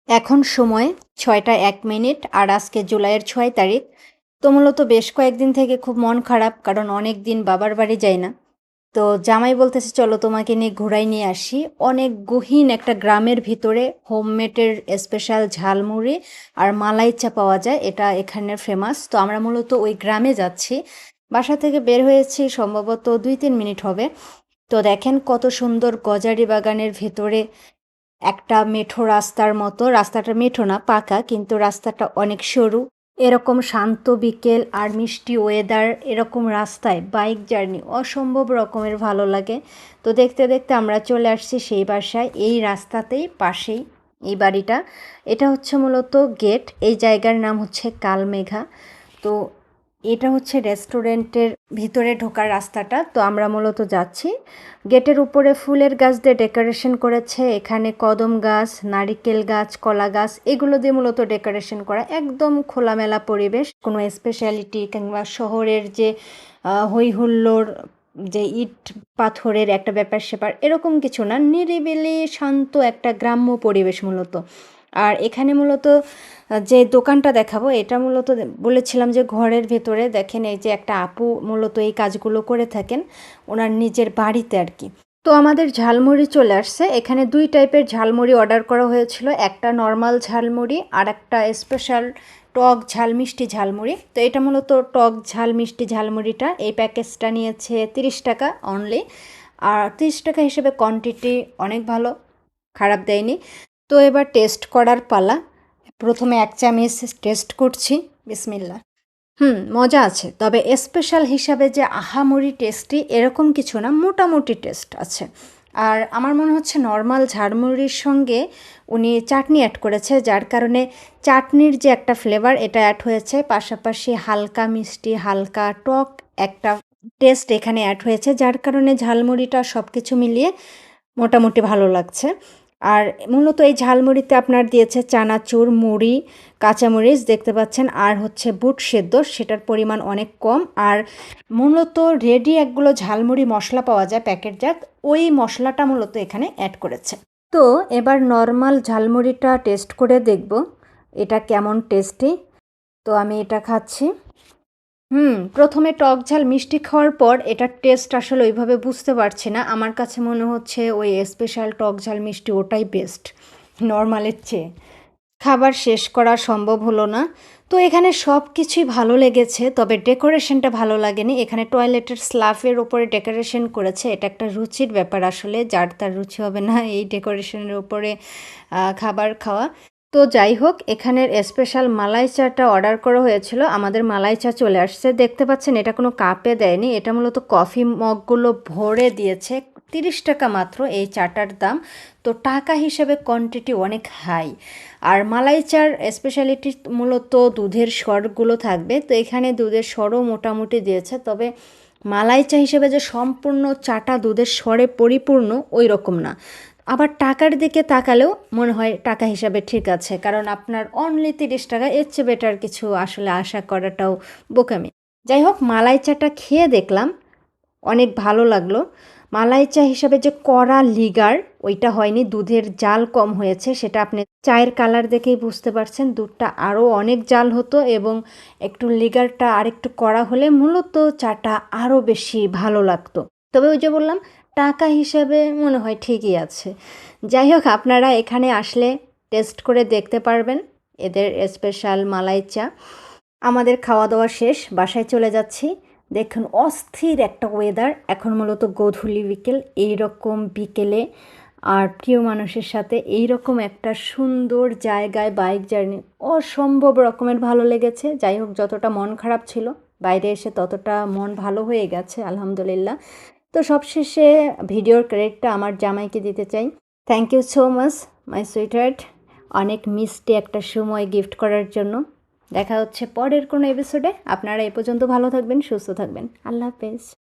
এখন সময় ৬টা ১ মিনিট আর আজকে জুলাইয়ের ৬ তারিখ। তো মূলত বেশ কয়েকদিন থেকে খুব মন খারাপ, কারণ অনেক দিন বাবার বাড়ি যাই না। তো জামাই বলতেছে চলো তোমাকে নিয়ে ঘুরাই নিয়ে আসি। অনেক গহীন একটা গ্রামের ভিতরে হোমমেডের স্পেশাল ঝালমুড়ি আর মালাই চা পাওয়া যায়, এটা এখানের ফেমাস। তো আমরা মূলত ওই গ্রামে যাচ্ছি। বাসা থেকে বের হয়েছি সম্ভবত ২-৩ মিনিট হবে। তো দেখেন কত সুন্দর গজারি বাগানের ভেতরে একটা মেঠো রাস্তার মতো, রাস্তাটা মেঠো না, পাকা, কিন্তু রাস্তাটা অনেক সরু। এরকম শান্ত বিকেল আর মিষ্টি ওয়েদার, এরকম রাস্তায় বাইক জার্নি অসম্ভব রকমের ভালো লাগে। তো দেখতে দেখতে আমরা চলে আসছি সেই বাসায়, এই রাস্তাতেই পাশেই এই বাড়িটা। এটা হচ্ছে মূলত গেট, এই জায়গার নাম হচ্ছে কালমেঘা। তো এটা হচ্ছে রেস্টুরেন্টের ভিতরে ঢোকার রাস্তাটা। তো আমরা মূলত যাচ্ছি। গেটের উপরে ফুলের গাছ দিয়ে ডেকোরেশন করেছে, এখানে কদম গাছ, নারিকেল গাছ, কলা গাছ, এগুলো দিয়ে মূলত ডেকোরেশন করা। একদম খোলামেলা পরিবেশ, কোনো স্পেশালিটি কিংবা শহরের যে হই হুল্লোড়, যে ইট পাথরের একটা ব্যাপার স্যাপার এরকম কিছু না, নিরিবিলি শান্ত একটা গ্রাম্য পরিবেশ মূলত। আর এখানে মূলত যে দোকানটা দেখাবো, এটা মূলত বলেছিলাম যে ঘরের ভেতরে দেখেন, এই যে একটা আপু মূলত এই কাজগুলো করে থাকেন ওনার নিজের বাড়িতে আর কি। তো আমাদের ঝালমুড়ি চলে আসছে। এখানে 2 টাইপের ঝালমুড়ি অর্ডার করা হয়েছিল, একটা নর্মাল ঝালমুড়ি আর একটা স্পেশাল টক ঝাল মিষ্টি ঝালমুড়ি। তো এটা মূলত টক ঝাল মিষ্টি ঝালমুড়িটা, এই প্যাকেজটা নিয়েছে 30 টাকা অনলি। আর 30 টাকা হিসেবে কোয়ান্টিটি অনেক ভালো, খারাপ দেয়নি। তো এবার টেস্ট করার পালা। প্রথমে 1 চামচ টেস্ট করছি, বিসমিল্লাহ। মজা আছে, তবে স্পেশাল হিসাবে যে আহামরি টেস্টি এরকম কিছু না, মোটামুটি টেস্ট আছে। আর আমার মনে হচ্ছে নর্মাল ঝালমুড়ির সঙ্গে উনি চাটনি অ্যাড করেছে, যার কারণে চাটনির যে একটা ফ্লেভার এটা অ্যাড হয়েছে, পাশাপাশি হালকা মিষ্টি হালকা টক একটা টেস্ট এখানে অ্যাড হয়েছে, যার কারণে ঝালমুড়িটা সব কিছু মিলিয়ে মোটামুটি ভালো লাগছে। আর মূলত এই ঝালমুড়িতে আপনার দিয়েছে চানাচুর, মুড়ি, কাঁচামরিচ দেখতে পাচ্ছেন, আর হচ্ছে বুট সেদ্ধ, সেটার পরিমাণ অনেক কম। আর মূলত রেডি একগুলো ঝালমুড়ি মশলা পাওয়া যায় প্যাকেটজাত, ওই মশলাটা মূলত এখানে অ্যাড করেছে। তো এবার নর্মাল ঝালমুড়িটা টেস্ট করে দেখব এটা কেমন টেস্টি। তো আমি এটা খাচ্ছি। প্রথমে টক ঝাল মিষ্টি খাওয়ার পর এটার টেস্ট আসলে ওইভাবে বুঝতে পারছি না। আমার কাছে মনে হচ্ছে ওই স্পেশাল টক ঝাল মিষ্টি ওটাই বেস্ট নর্মালের চেয়ে। খাবার শেষ করা সম্ভব হলো না। তো এখানে সব কিছুই ভালো লেগেছে, তবে ডেকোরেশনটা ভালো লাগেনি। এখানে টয়লেটের স্ল্যাফের ওপরে ডেকোরেশন করেছে, এটা একটা রুচির ব্যাপার আসলে, যার তার রুচি হবে না এই ডেকোরেশনের উপরে খাবার খাওয়া। তো যাই হোক, এখানের স্পেশাল মালাই চাটা অর্ডার করা হয়েছিল, আমাদের মালাই চা চলে আসছে। দেখতে পাচ্ছেন এটা কোনো কাপে দেয়নি, এটা মূলত কফি মগগুলো ভরে দিয়েছে। 30 টাকা মাত্র এই চাটার দাম। তো টাকা হিসেবে কোয়ান্টিটি অনেক হাই। আর মালাই চার স্পেশালিটি মূলত দুধের স্বরগুলো থাকবে, তো এখানে দুধের স্বরও মোটামুটি দিয়েছে, তবে মালাই চা হিসেবে যে সম্পূর্ণ চাটা দুধের স্বরে পরিপূর্ণ ওই রকম না। আবার টাকার দিকে তাকালেও মনে হয় টাকা হিসাবে ঠিক আছে, কারণ আপনার অনলি 30 টাকা, এর চেয়ে বেটার কিছু আসলে আশা করাটাও বোকামি। যাই হোক, মালাই চাটা খেয়ে দেখলাম, অনেক ভালো লাগলো। মালাই চা হিসাবে যে কড়া লিগার ওইটা হয়নি, দুধের জাল কম হয়েছে, সেটা আপনি চায়ের কালার দেখেই বুঝতে পারছেন। দুধটা আরও অনেক জাল হতো এবং একটু লিগারটা আরেকটু কড়া হলে মূলত চাটা আরও বেশি ভালো লাগতো। তবে ওই যে বললাম, টাকা হিসাবে মনে হয় ঠিকই আছে। যাই হোক, আপনারা এখানে আসলে টেস্ট করে দেখতে পারবেন এদের স্পেশাল মালাই চা। আমাদের খাওয়া দাওয়া শেষ, বাসায় চলে যাচ্ছি। দেখুন অস্থির একটা ওয়েদার, এখন মূলত গধূলি বিকেল, এই রকম বিকেলে আর প্রিয় মানুষের সাথে এই রকম একটা সুন্দর জায়গায় বাইক জার্নি অসম্ভব রকমের ভালো লেগেছে। যাই হোক, যতটা মন খারাপ ছিল বাইরে এসে ততটা মন ভালো হয়ে গেছে আলহামদুলিল্লাহ। তো সবশেষে ভিডিওর ক্রেডিটটা আমার জামাইকে দিতে চাই। Thank you so much my sweetheart, অনেক মিষ্টি একটা সময় গিফট করার জন্য। দেখা হচ্ছে পরের কোনো এপিসোডে। আপনারা এ পর্যন্ত ভালো থাকবেন, সুস্থ থাকবেন। আল্লাহ হাফেজ।